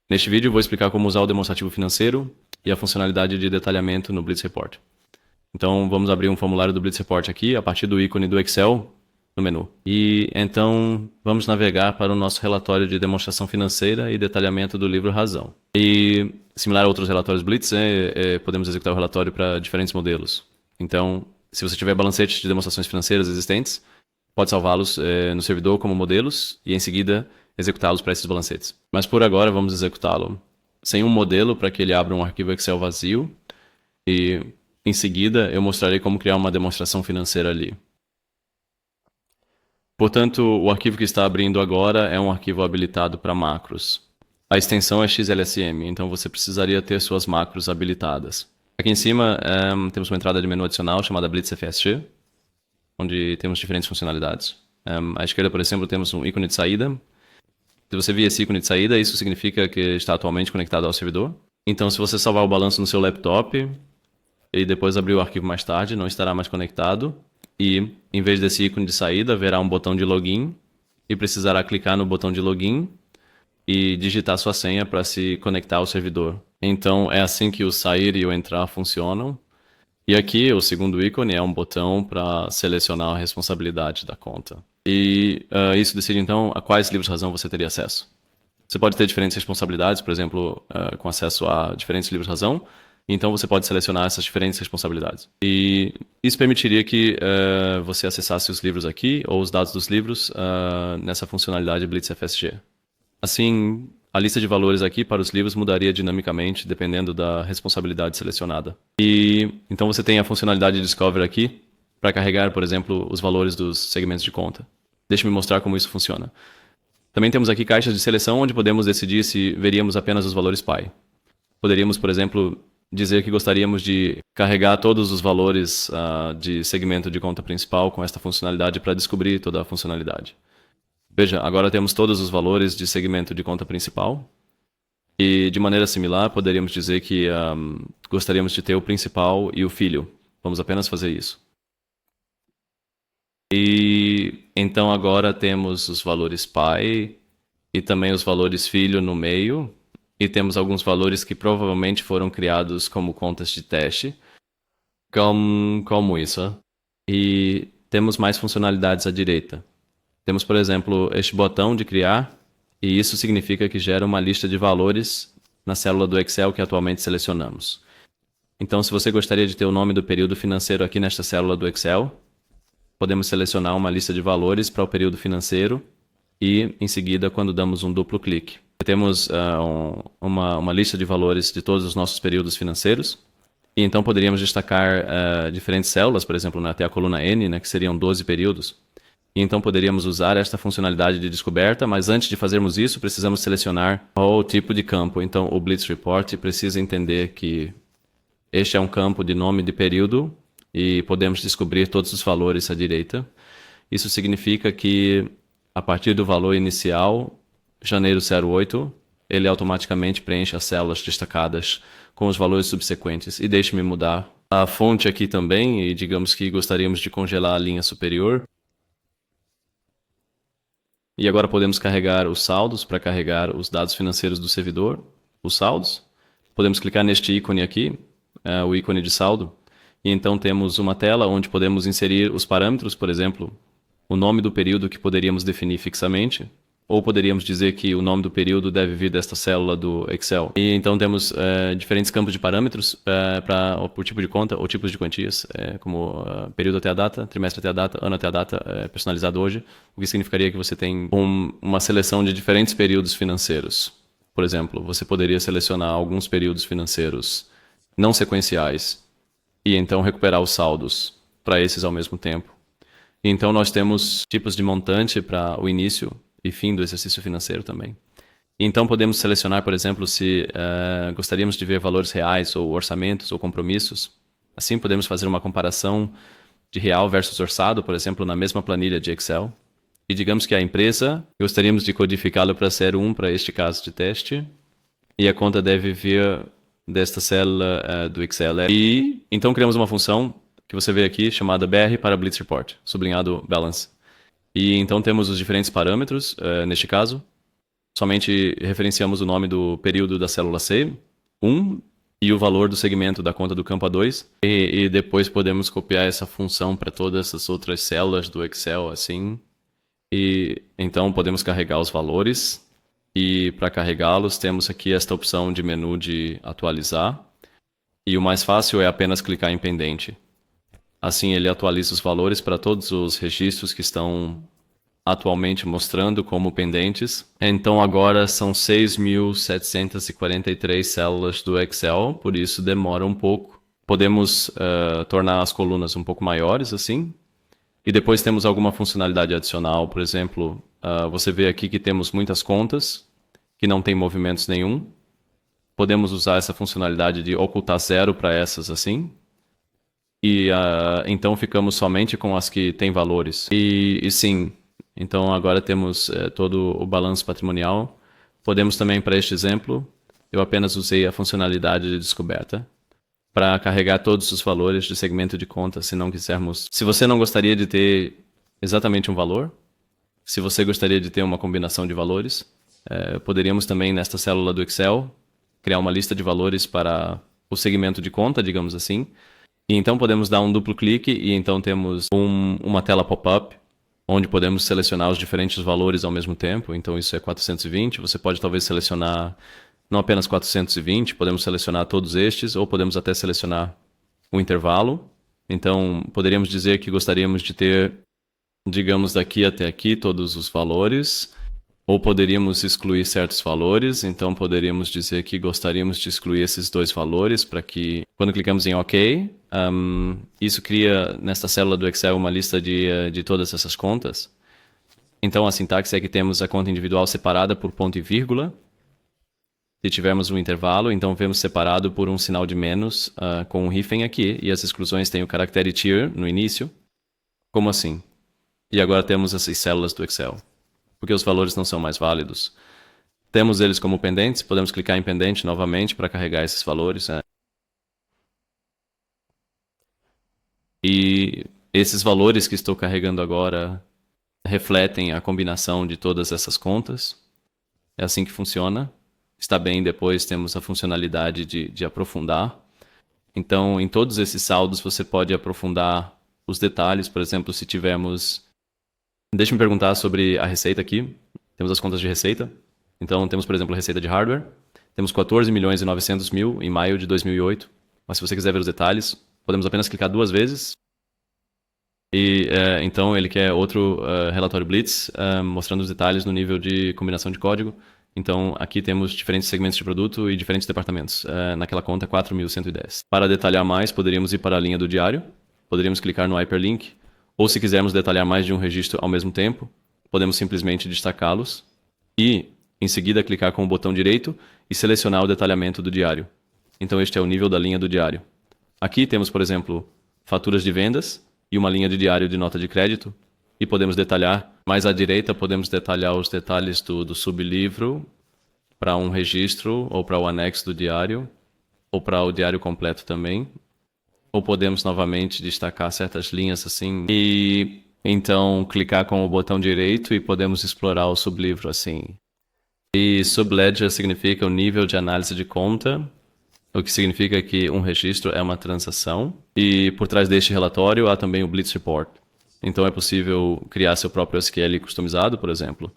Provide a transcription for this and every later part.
Neste vídeo vou explicar como usar o demonstrativo financeiro e a funcionalidade de detalhamento no Blitz Report. Então vamos abrir um formulário do Blitz Report aqui, a partir do ícone do Excel no menu. E então vamos navegar para o nosso relatório de demonstração financeira e detalhamento do livro Razão. E similar a outros relatórios Blitz, podemos executar o relatório para diferentes modelos. Então, se você tiver balancetes de demonstrações financeiras existentes, pode salvá-los no servidor como modelos e em seguida executá-los para esses balancetes. Mas por agora vamos executá-lo sem um modelo para que ele abra um arquivo Excel vazio e em seguida eu mostrarei como criar uma demonstração financeira ali. Portanto, o arquivo que está abrindo agora é um arquivo habilitado para macros. A extensão é XLSM, então você precisaria ter suas macros habilitadas. Aqui em cima temos uma entrada de menu adicional chamada Blitz FSG, onde temos diferentes funcionalidades. À esquerda, por exemplo, temos um ícone de saída. Se você vir esse ícone de saída, isso significa que está atualmente conectado ao servidor. Então, se você salvar o balanço no seu laptop e depois abrir o arquivo mais tarde, não estará mais conectado. E, em vez desse ícone de saída, haverá um botão de login e precisará clicar no botão de login e digitar sua senha para se conectar ao servidor. Então, é assim que o sair e o entrar funcionam. E aqui, o segundo ícone é um botão para selecionar a responsabilidade da conta. E isso decide, então, a quais livros de razão você teria acesso. Você pode ter diferentes responsabilidades, por exemplo, com acesso a diferentes livros de razão. Então, você pode selecionar essas diferentes responsabilidades. E isso permitiria que você acessasse os livros aqui, ou os dados dos livros, nessa funcionalidade Blitz FSG. Assim, a lista de valores aqui para os livros mudaria dinamicamente, dependendo da responsabilidade selecionada. E então você tem a funcionalidade Discover aqui, para carregar, por exemplo, os valores dos segmentos de conta. Deixe-me mostrar como isso funciona. Também temos aqui caixas de seleção, onde podemos decidir se veríamos apenas os valores pai. Poderíamos, por exemplo, dizer que gostaríamos de carregar todos os valores de segmento de conta principal com esta funcionalidade para descobrir toda a funcionalidade. Veja, agora temos todos os valores de segmento de conta principal. E de maneira similar, poderíamos dizer que gostaríamos de ter o principal e o filho. Vamos apenas fazer isso. E então agora temos os valores pai e também os valores filho no meio. E temos alguns valores que provavelmente foram criados como contas de teste. Como isso. E temos mais funcionalidades à direita. Temos, por exemplo, este botão de criar, e isso significa que gera uma lista de valores na célula do Excel que atualmente selecionamos. Então, se você gostaria de ter o nome do período financeiro aqui nesta célula do Excel, podemos selecionar uma lista de valores para o período financeiro e, em seguida, quando damos um duplo clique. Temos uma lista de valores de todos os nossos períodos financeiros, e então poderíamos destacar diferentes células, por exemplo, até a coluna N, que seriam 12 períodos. E então poderíamos usar esta funcionalidade de descoberta, mas antes de fazermos isso, precisamos selecionar qual o tipo de campo. Então, o Blitz Report precisa entender que este é um campo de nome de período e podemos descobrir todos os valores à direita. Isso significa que, a partir do valor inicial, janeiro 08, ele automaticamente preenche as células destacadas com os valores subsequentes. E deixe-me mudar a fonte aqui também, e digamos que gostaríamos de congelar a linha superior. E agora podemos carregar os saldos para carregar os dados financeiros do servidor, os saldos. Podemos clicar neste ícone aqui, o ícone de saldo, e então temos uma tela onde podemos inserir os parâmetros, por exemplo, o nome do período que poderíamos definir fixamente, ou poderíamos dizer que o nome do período deve vir desta célula do Excel. E então temos diferentes campos de parâmetros por tipo de conta ou tipos de quantias, como período até a data, trimestre até a data, ano até a data, personalizado hoje, o que significaria que você tem uma seleção de diferentes períodos financeiros. Por exemplo, você poderia selecionar alguns períodos financeiros não sequenciais e então recuperar os saldos para esses ao mesmo tempo. E então nós temos tipos de montante para o início e fim do exercício financeiro também. Então podemos selecionar, por exemplo, se gostaríamos de ver valores reais ou orçamentos ou compromissos. Assim podemos fazer uma comparação de real versus orçado, por exemplo, na mesma planilha de Excel. E digamos que a empresa, gostaríamos de codificá-lo para ser 1 para este caso de teste. E a conta deve vir desta célula do Excel. E então criamos uma função que você vê aqui chamada BR para Blitz Report, sublinhado Balance. E então temos os diferentes parâmetros, neste caso, somente referenciamos o nome do período da célula C, 1, e o valor do segmento da conta do campo A2, e depois podemos copiar essa função para todas essas outras células do Excel, assim, e então podemos carregar os valores, e para carregá-los temos aqui esta opção de menu de atualizar, e o mais fácil é apenas clicar em pendente. Assim ele atualiza os valores para todos os registros que estão atualmente mostrando como pendentes. Então agora são 6.743 células do Excel, por isso demora um pouco. Podemos tornar as colunas um pouco maiores assim. E depois temos alguma funcionalidade adicional, por exemplo, você vê aqui que temos muitas contas que não tem movimentos nenhum. Podemos usar essa funcionalidade de ocultar zero para essas assim. E então ficamos somente com as que têm valores. E sim, então agora temos todo o balanço patrimonial. Podemos também, para este exemplo, eu apenas usei a funcionalidade de descoberta para carregar todos os valores de segmento de conta, se não quisermos. Se você não gostaria de ter exatamente um valor, se você gostaria de ter uma combinação de valores, poderíamos também, nesta célula do Excel, criar uma lista de valores para o segmento de conta, digamos assim. E então podemos dar um duplo clique e então temos uma tela pop-up, onde podemos selecionar os diferentes valores ao mesmo tempo. Então isso é 420, você pode talvez selecionar não apenas 420, podemos selecionar todos estes, ou podemos até selecionar o intervalo. Então poderíamos dizer que gostaríamos de ter, digamos, daqui até aqui todos os valores, ou poderíamos excluir certos valores, então poderíamos dizer que gostaríamos de excluir esses dois valores para que, quando clicamos em OK, isso cria nesta célula do Excel uma lista de todas essas contas. Então a sintaxe é que temos a conta individual separada por ponto e vírgula. Se tivermos um intervalo, então vemos separado por um sinal de menos com um hífen aqui, e as exclusões têm o caractere tier no início. Como assim? E agora temos essas células do Excel, porque os valores não são mais válidos. Temos eles como pendentes, podemos clicar em pendente novamente para carregar esses valores. E esses valores que estou carregando agora refletem a combinação de todas essas contas. É assim que funciona. Está bem, depois temos a funcionalidade de aprofundar. Então, em todos esses saldos, você pode aprofundar os detalhes. Por exemplo, se tivermos... Deixa eu me perguntar sobre a receita aqui. Temos as contas de receita. Então, temos, por exemplo, a receita de hardware. Temos 14.900.000 em maio de 2008. Mas se você quiser ver os detalhes, podemos apenas clicar 2 vezes. E então ele quer outro relatório Blitz, mostrando os detalhes no nível de combinação de código. Então aqui temos diferentes segmentos de produto e diferentes departamentos. Naquela conta 4.110. Para detalhar mais, poderíamos ir para a linha do diário. Poderíamos clicar no hyperlink. Ou se quisermos detalhar mais de um registro ao mesmo tempo, podemos simplesmente destacá-los. E em seguida clicar com o botão direito e selecionar o detalhamento do diário. Então este é o nível da linha do diário. Aqui temos, por exemplo, faturas de vendas e uma linha de diário de nota de crédito. E podemos detalhar, mais à direita, podemos detalhar os detalhes do sublivro para um registro ou para o anexo do diário, ou para o diário completo também. Ou podemos novamente destacar certas linhas assim. E então clicar com o botão direito e podemos explorar o sublivro assim. E subledger significa o nível de análise de conta, o que significa que um registro é uma transação. E por trás deste relatório há também o Blitz Report. Então é possível criar seu próprio SQL customizado, por exemplo.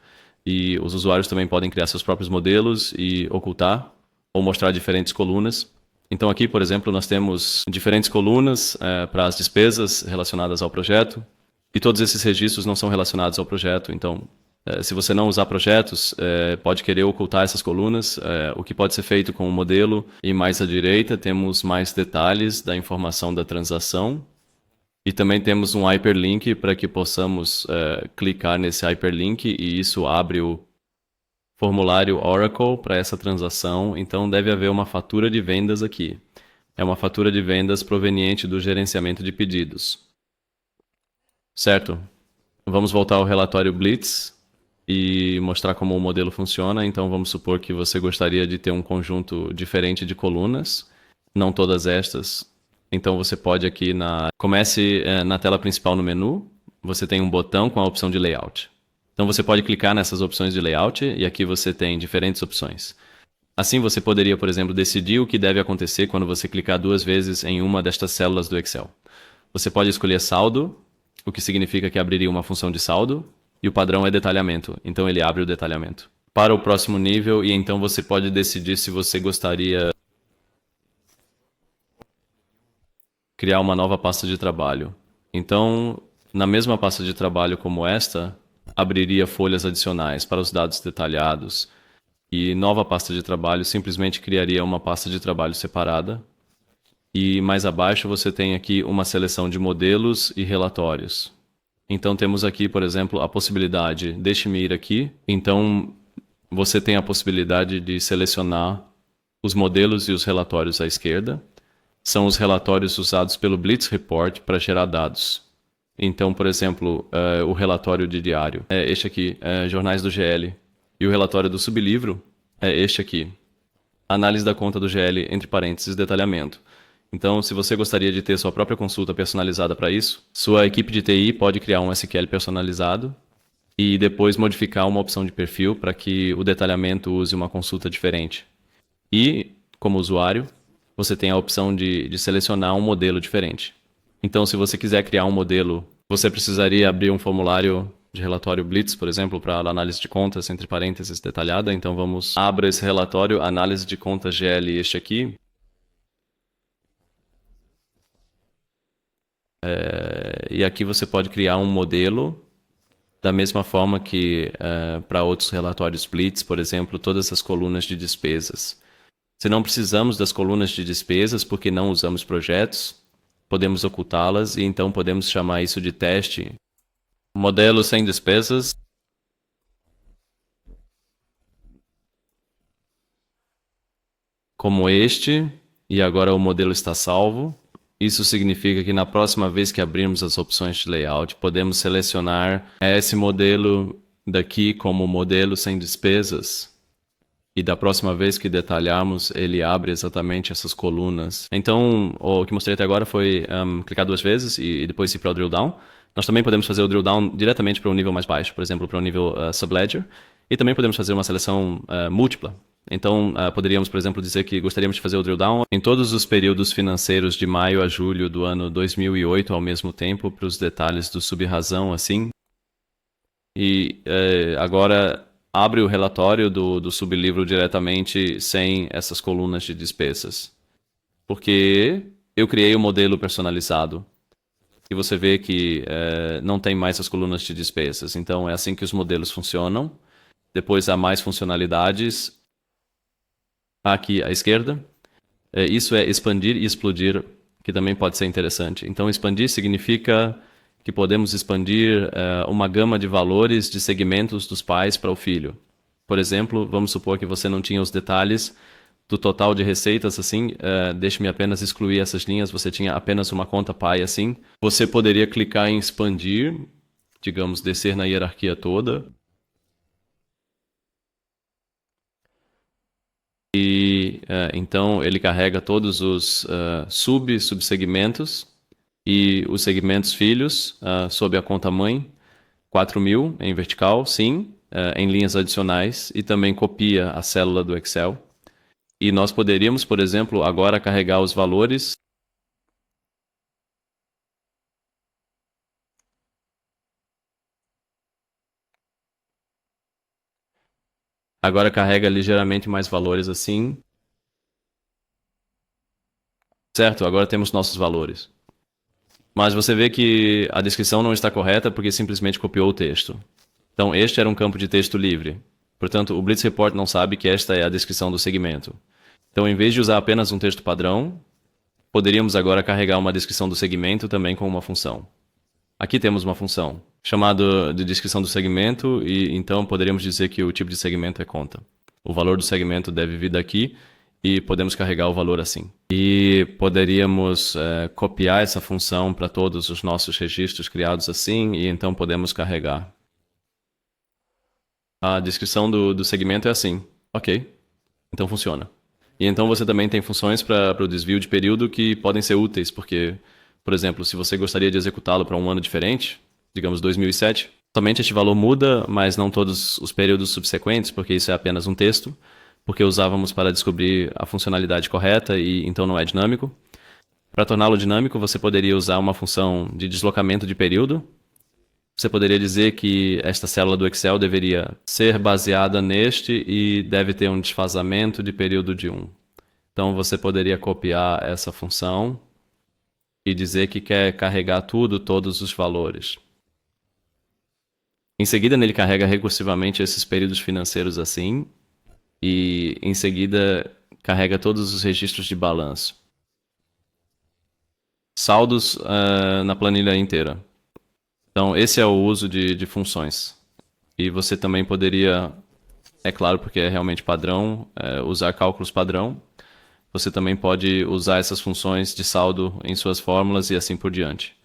E os usuários também podem criar seus próprios modelos e ocultar ou mostrar diferentes colunas. Então aqui, por exemplo, nós temos diferentes colunas para as despesas relacionadas ao projeto. E todos esses registros não são relacionados ao projeto. Então, se você não usar projetos, pode querer ocultar essas colunas, o que pode ser feito com o modelo. E mais à direita temos mais detalhes da informação da transação. E também temos um hyperlink para que possamos clicar nesse hyperlink e isso abre o formulário Oracle para essa transação. Então deve haver uma fatura de vendas aqui. É uma fatura de vendas proveniente do gerenciamento de pedidos. Certo? Vamos voltar ao relatório Blitz e mostrar como o modelo funciona. Então vamos supor que você gostaria de ter um conjunto diferente de colunas, não todas estas. Então você pode comece na tela principal no menu, você tem um botão com a opção de layout. Então você pode clicar nessas opções de layout e aqui você tem diferentes opções. Assim você poderia, por exemplo, decidir o que deve acontecer quando você clicar 2 vezes em uma destas células do Excel. Você pode escolher saldo, o que significa que abriria uma função de saldo, e o padrão é detalhamento, então ele abre o detalhamento. Para o próximo nível, e então você pode decidir se você gostaria de criar uma nova pasta de trabalho. Então, na mesma pasta de trabalho como esta, abriria folhas adicionais para os dados detalhados, e nova pasta de trabalho simplesmente criaria uma pasta de trabalho separada. E mais abaixo você tem aqui uma seleção de modelos e relatórios. Então temos aqui, por exemplo, a possibilidade, deixe-me ir aqui. Então você tem a possibilidade de selecionar os modelos e os relatórios à esquerda. São os relatórios usados pelo Blitz Report para gerar dados. Então, por exemplo, o relatório de diário é este aqui, jornais do GL. E o relatório do sublivro é este aqui, análise da conta do GL, entre parênteses, detalhamento. Então, se você gostaria de ter sua própria consulta personalizada para isso, sua equipe de TI pode criar um SQL personalizado e depois modificar uma opção de perfil para que o detalhamento use uma consulta diferente. E, como usuário, você tem a opção de selecionar um modelo diferente. Então, se você quiser criar um modelo, você precisaria abrir um formulário de relatório Blitz, por exemplo, para análise de contas, entre parênteses, detalhada. Então, abra esse relatório, análise de contas GL, este aqui. E aqui você pode criar um modelo da mesma forma que para outros relatórios Blitz, por exemplo, todas as colunas de despesas. Se não precisamos das colunas de despesas porque não usamos projetos, podemos ocultá-las e então podemos chamar isso de teste. Modelo sem despesas. Como este, e agora o modelo está salvo. Isso significa que na próxima vez que abrirmos as opções de layout, podemos selecionar esse modelo daqui como modelo sem despesas. E da próxima vez que detalharmos, ele abre exatamente essas colunas. Então, o que mostrei até agora foi clicar 2 vezes e depois ir para o drill down. Nós também podemos fazer o drill down diretamente para um nível mais baixo, por exemplo, para o nível subledger. E também podemos fazer uma seleção múltipla. Então, poderíamos, por exemplo, dizer que gostaríamos de fazer o drill down em todos os períodos financeiros de maio a julho do ano 2008 ao mesmo tempo, para os detalhes do sub-razão, assim. E agora abre o relatório do sublivro diretamente sem essas colunas de despesas. Porque eu criei um modelo personalizado. E você vê que não tem mais as colunas de despesas. Então, é assim que os modelos funcionam. Depois há mais funcionalidades. Aqui à esquerda. Isso é expandir e explodir, que também pode ser interessante. Então, expandir significa que podemos expandir uma gama de valores de segmentos dos pais para o filho. Por exemplo, vamos supor que você não tinha os detalhes do total de receitas, assim, deixe-me apenas excluir essas linhas, você tinha apenas uma conta pai, assim. Você poderia clicar em expandir, digamos, descer na hierarquia toda. E então ele carrega todos os subsegmentos e os segmentos filhos sob a conta mãe, 4.000 em vertical, sim, em linhas adicionais, e também copia a célula do Excel. E nós poderíamos, por exemplo, agora carregar os valores. Agora carrega ligeiramente mais valores assim. Certo, agora temos nossos valores. Mas você vê que a descrição não está correta porque simplesmente copiou o texto. Então, este era um campo de texto livre. Portanto, o Blitz Report não sabe que esta é a descrição do segmento. Então, em vez de usar apenas um texto padrão, poderíamos agora carregar uma descrição do segmento também com uma função. Aqui temos uma função chamada de descrição do segmento e então poderíamos dizer que o tipo de segmento é conta. O valor do segmento deve vir daqui e podemos carregar o valor assim. E poderíamos copiar essa função para todos os nossos registros criados assim e então podemos carregar. A descrição do segmento é assim. Ok, então funciona. E então você também tem funções para o desvio de período que podem ser úteis, porque, por exemplo, se você gostaria de executá-lo para um ano diferente, digamos 2007, Somente este valor muda, mas não todos os períodos subsequentes, porque isso é apenas um texto, porque usávamos para descobrir a funcionalidade correta e então não é dinâmico. Para torná-lo dinâmico, você poderia usar uma função de deslocamento de período. Você poderia dizer que esta célula do Excel deveria ser baseada neste e deve ter um desfazamento de período de 1. Então você poderia copiar essa função e dizer que quer carregar tudo, todos os valores. Em seguida, ele carrega recursivamente esses períodos financeiros assim, e em seguida carrega todos os registros de balanço. Saldos na planilha inteira. Então, esse é o uso de funções. E você também poderia, é claro, porque é realmente padrão, usar cálculos padrão. Você também pode usar essas funções de saldo em suas fórmulas e assim por diante.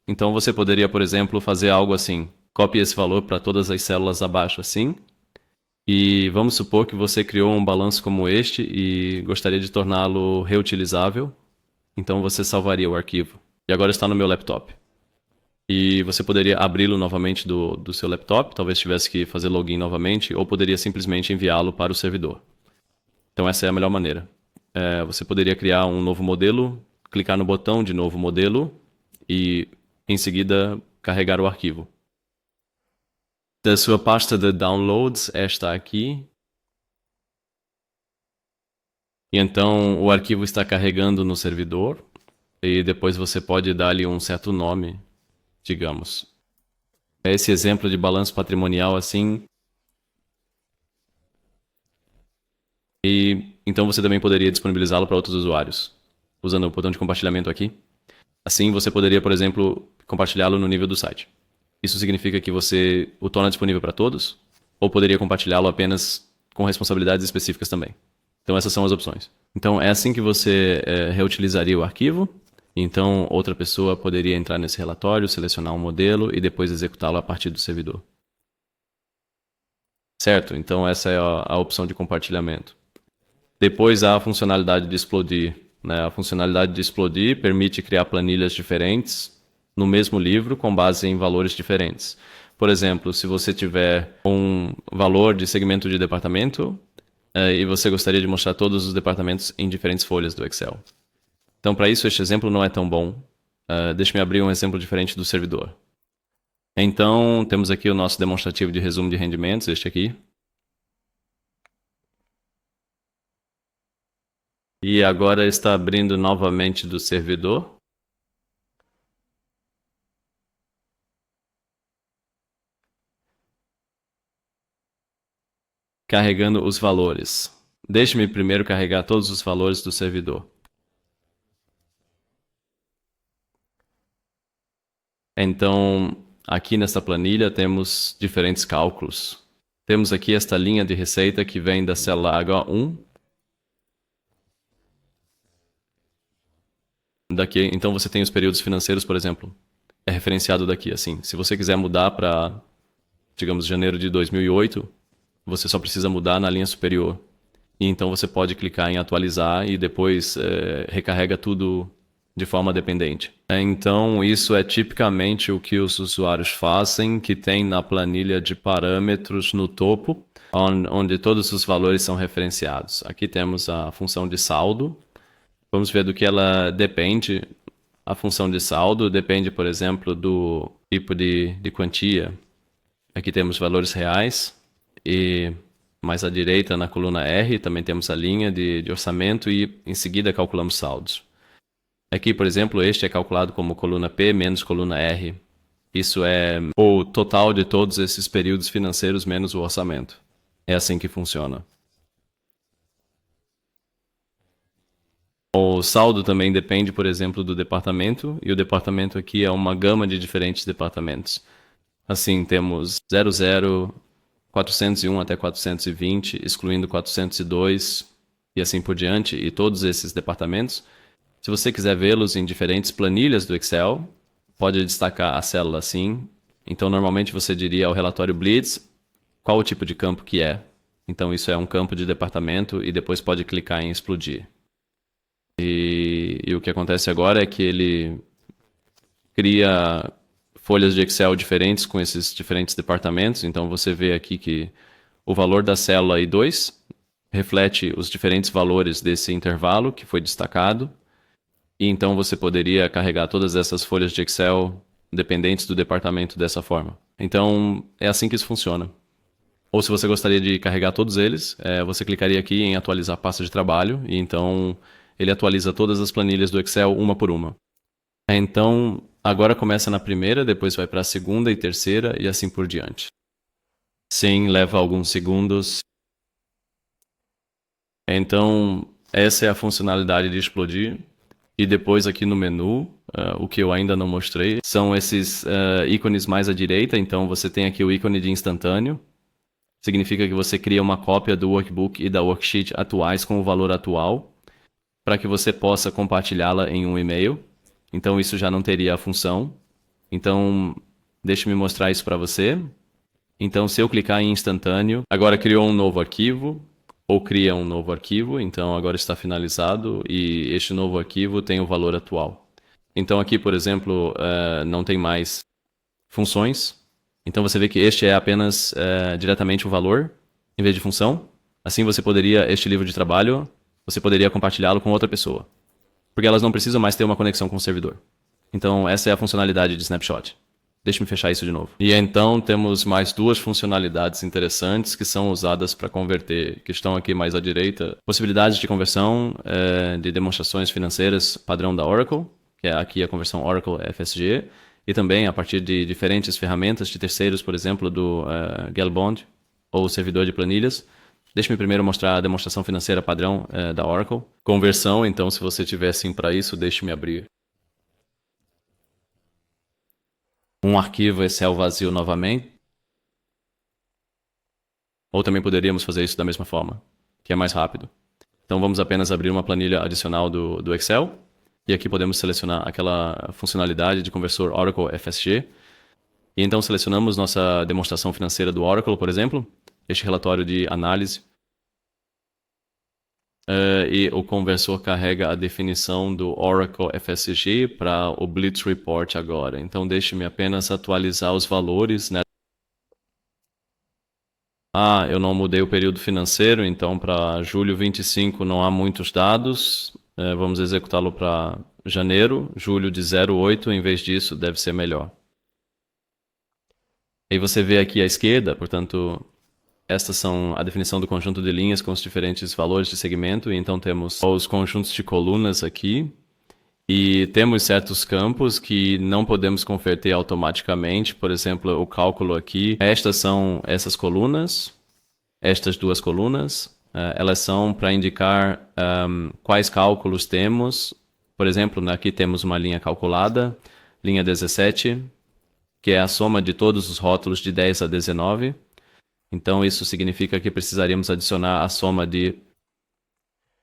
Então, você poderia, por exemplo, fazer algo assim. Copie esse valor para todas as células abaixo assim. E vamos supor que você criou um balanço como este e gostaria de torná-lo reutilizável. Então você salvaria o arquivo. E agora está no meu laptop. E você poderia abri-lo novamente do seu laptop, talvez tivesse que fazer login novamente, ou poderia simplesmente enviá-lo para o servidor. Então essa é a melhor maneira. Você poderia criar um novo modelo, clicar no botão de novo modelo e em seguida carregar o arquivo. Da sua pasta de downloads, esta aqui. E então o arquivo está carregando no servidor e depois você pode dar-lhe um certo nome, digamos. Esse exemplo de balanço patrimonial assim. E então você também poderia disponibilizá-lo para outros usuários, usando o botão de compartilhamento aqui. Assim você poderia, por exemplo, compartilhá-lo no nível do site. Isso significa que você o torna disponível para todos, ou poderia compartilhá-lo apenas com responsabilidades específicas também. Então essas são as opções. Então é assim que você reutilizaria o arquivo. Então outra pessoa poderia entrar nesse relatório, selecionar um modelo e depois executá-lo a partir do servidor. Certo? Então essa é a opção de compartilhamento. Depois há a funcionalidade de explodir. A funcionalidade de explodir permite criar planilhas diferentes no mesmo livro com base em valores diferentes. Por exemplo, se você tiver um valor de segmento de departamento e você gostaria de mostrar todos os departamentos em diferentes folhas do Excel. Então, para isso, este exemplo não é tão bom. Deixe-me abrir um exemplo diferente do servidor. Então, temos aqui o nosso demonstrativo de resumo de rendimentos, este aqui. E agora está abrindo novamente do servidor. Carregando os valores. Deixe-me primeiro carregar todos os valores do servidor. Então, aqui nesta planilha temos diferentes cálculos. Temos aqui esta linha de receita que vem da célula H1. Daqui, então você tem os períodos financeiros, por exemplo. É referenciado daqui, assim. Se você quiser mudar para, digamos, janeiro de 2008, você só precisa mudar na linha superior. E então você pode clicar em atualizar e depois recarrega tudo de forma dependente. Então isso é tipicamente o que os usuários fazem, que tem na planilha de parâmetros no topo, onde todos os valores são referenciados. Aqui temos a função de saldo. Vamos ver do que ela depende. A função de saldo depende, por exemplo, do tipo de quantia. Aqui temos valores reais e mais à direita na coluna R também temos a linha de orçamento e em seguida calculamos saldos. Aqui, por exemplo, este é calculado como coluna P menos coluna R. Isso é o total de todos esses períodos financeiros menos o orçamento. É assim que funciona. O saldo também depende, por exemplo, do departamento, e o departamento aqui é uma gama de diferentes departamentos. Assim, temos 00, 401 até 420, excluindo 402 e assim por diante, e todos esses departamentos. Se você quiser vê-los em diferentes planilhas do Excel, pode destacar a célula assim. Então, normalmente você diria ao relatório Blitz qual o tipo de campo que é. Então, isso é um campo de departamento e depois pode clicar em explodir. E o que acontece agora é que ele cria folhas de Excel diferentes com esses diferentes departamentos. Então você vê aqui que o valor da célula I2 reflete os diferentes valores desse intervalo que foi destacado. E então você poderia carregar todas essas folhas de Excel dependentes do departamento dessa forma. Então é assim que isso funciona. Ou se você gostaria de carregar todos eles, você clicaria aqui em atualizar pasta de trabalho e então ele atualiza todas as planilhas do Excel uma por uma. Então agora começa na primeira, depois vai para a segunda e terceira e assim por diante. Sim, leva alguns segundos. Então essa é a funcionalidade de explodir. E depois aqui no menu, o que eu ainda não mostrei, são esses ícones mais à direita. Então você tem aqui o ícone de instantâneo. Significa que você cria uma cópia do workbook e da worksheet atuais com o valor atual, para que você possa compartilhá-la em um e-mail. Então isso já não teria a função. Então deixe-me mostrar isso para você. Então se eu clicar em instantâneo, agora criou um novo arquivo, ou cria um novo arquivo, então agora está finalizado e este novo arquivo tem o valor atual. Então aqui, por exemplo, não tem mais funções. Então você vê que este é apenas diretamente o valor, em vez de função. Assim você poderia, este livro de trabalho, você poderia compartilhá-lo com outra pessoa. Porque elas não precisam mais ter uma conexão com o servidor. Então essa é a funcionalidade de Snapshot. Deixa-me fechar isso de novo. E então temos mais duas funcionalidades interessantes que são usadas para converter, que estão aqui mais à direita. Possibilidades de conversão de demonstrações financeiras padrão da Oracle, que é aqui a conversão Oracle FSG, e também a partir de diferentes ferramentas de terceiros, por exemplo, do Gelbond ou servidor de planilhas. Deixe-me primeiro mostrar a demonstração financeira padrão da Oracle. Conversão, então, se você tiver sim para isso, deixe-me abrir um arquivo Excel vazio novamente. Ou também poderíamos fazer isso da mesma forma, que é mais rápido. Então vamos apenas abrir uma planilha adicional do Excel. E aqui podemos selecionar aquela funcionalidade de conversor Oracle FSG. E então selecionamos nossa demonstração financeira do Oracle, por exemplo. Este relatório de análise. E o conversor carrega a definição do Oracle FSG para o Blitz Report agora. Então deixe-me apenas atualizar os valores, né? Eu não mudei o período financeiro, então para julho 25 não há muitos dados. Vamos executá-lo para janeiro, julho de 08, em vez disso deve ser melhor. E você vê aqui à esquerda, portanto, estas são a definição do conjunto de linhas com os diferentes valores de segmento, e então temos os conjuntos de colunas aqui, e temos certos campos que não podemos converter automaticamente, por exemplo, o cálculo aqui. Estas são essas colunas, estas duas colunas, elas são para indicar quais cálculos temos. Por exemplo, aqui temos uma linha calculada, linha 17, que é a soma de todos os rótulos de 10 a 19. Então isso significa que precisaríamos adicionar a soma de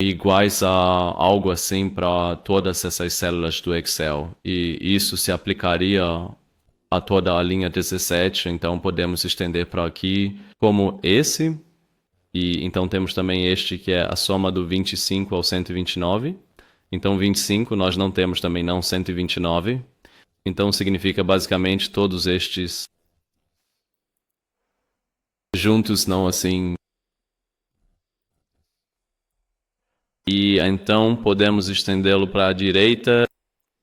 iguais a algo assim para todas essas células do Excel. E isso se aplicaria a toda a linha 17, então podemos estender para aqui como esse. E então temos também este que é a soma do 25 ao 129. Então 25 nós não temos também não 129. Então significa basicamente todos estes juntos, não assim. E então podemos estendê-lo para a direita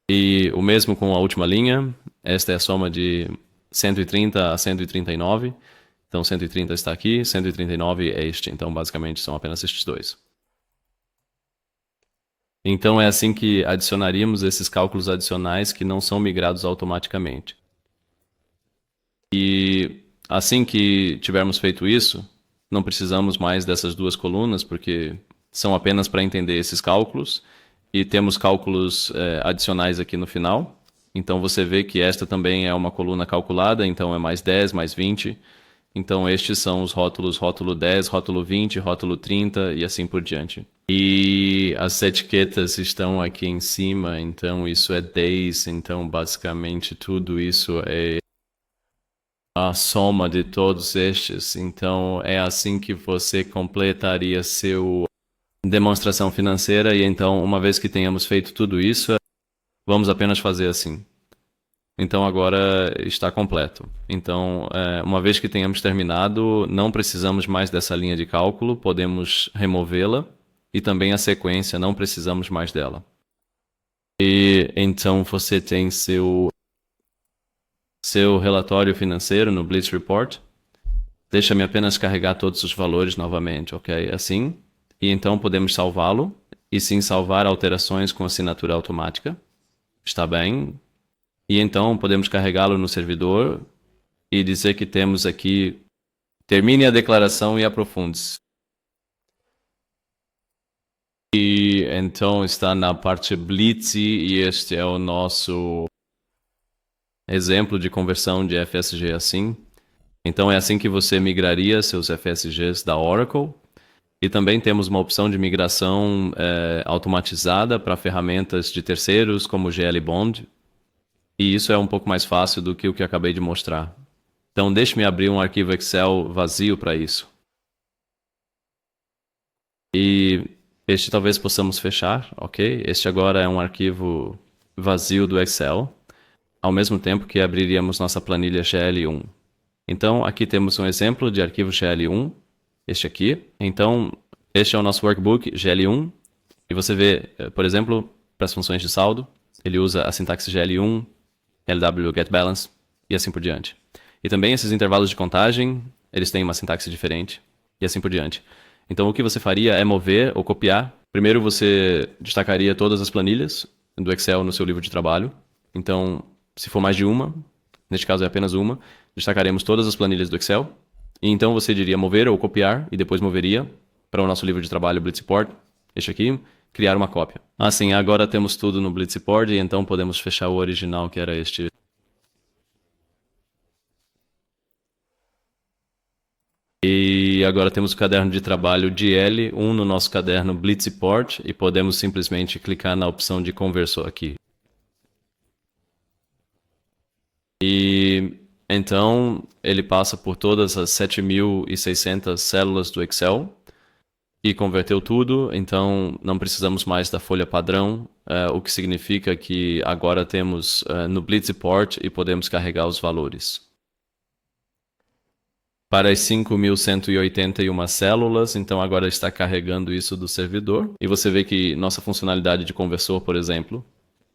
e o mesmo com a última linha. Esta é a soma de 130 a 139. Então 130 está aqui, 139 é este. Então basicamente são apenas estes dois. Então é assim que adicionaríamos esses cálculos adicionais que não são migrados automaticamente. E assim que tivermos feito isso, não precisamos mais dessas duas colunas, porque são apenas para entender esses cálculos. E temos cálculos adicionais aqui no final. Então você vê que esta também é uma coluna calculada, então é mais 10, mais 20. Então estes são os rótulos, rótulo 10, rótulo 20, rótulo 30 e assim por diante. E as etiquetas estão aqui em cima, então isso é days, então basicamente tudo isso é a soma de todos estes. Então é assim que você completaria seu demonstração financeira. E então, uma vez que tenhamos feito tudo isso, vamos apenas fazer assim. Então agora está completo. Então, uma vez que tenhamos terminado, não precisamos mais dessa linha de cálculo, podemos removê-la e também a sequência, não precisamos mais dela. E então você tem seu relatório financeiro no Blitz Report. Deixa-me apenas carregar todos os valores novamente, ok? Assim. E então podemos salvá-lo e sim salvar alterações com assinatura automática. Está bem? E então podemos carregá-lo no servidor e dizer que temos aqui: termine a declaração e aprofunde-se. E então está na parte Blitz e este é o nosso exemplo de conversão de FSG assim. Então é assim que você migraria seus FSGs da Oracle. E também temos uma opção de migração automatizada para ferramentas de terceiros como o GL Bond. E isso é um pouco mais fácil do que o que acabei de mostrar. Então deixe-me abrir um arquivo Excel vazio para isso. E este talvez possamos fechar, ok? Este agora é um arquivo vazio do Excel, ao mesmo tempo que abriríamos nossa planilha GL1. Então aqui temos um exemplo de arquivo GL1, este aqui. Então este é o nosso workbook GL1. E você vê, por exemplo, para as funções de saldo, ele usa a sintaxe GL1, LW get balance e assim por diante. E também esses intervalos de contagem, eles têm uma sintaxe diferente e assim por diante. Então o que você faria é mover ou copiar. Primeiro você destacaria todas as planilhas do Excel no seu livro de trabalho. Então, se for mais de uma, neste caso é apenas uma, destacaremos todas as planilhas do Excel. E então você diria mover ou copiar e depois moveria para o nosso livro de trabalho Blitzport, este aqui, criar uma cópia. Assim, agora temos tudo no Blitzport e então podemos fechar o original que era este. E agora temos o caderno de trabalho DL1 no nosso caderno Blitzport e podemos simplesmente clicar na opção de conversor aqui. E então ele passa por todas as 7.600 células do Excel e converteu tudo, então não precisamos mais da folha padrão, o que significa que agora temos no Blitzport e podemos carregar os valores. Para as 5.181 células, então agora está carregando isso do servidor. E você vê que nossa funcionalidade de conversor, por exemplo,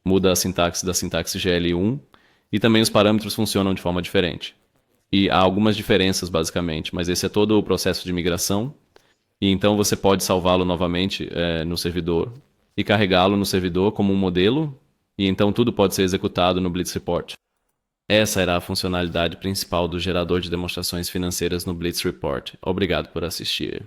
muda a sintaxe da sintaxe GL1 e também os parâmetros funcionam de forma diferente. E há algumas diferenças, basicamente, mas esse é todo o processo de migração. E então você pode salvá-lo novamente no servidor e carregá-lo no servidor como um modelo, e então tudo pode ser executado no Blitz Report. Essa era a funcionalidade principal do gerador de demonstrações financeiras no Blitz Report. Obrigado por assistir.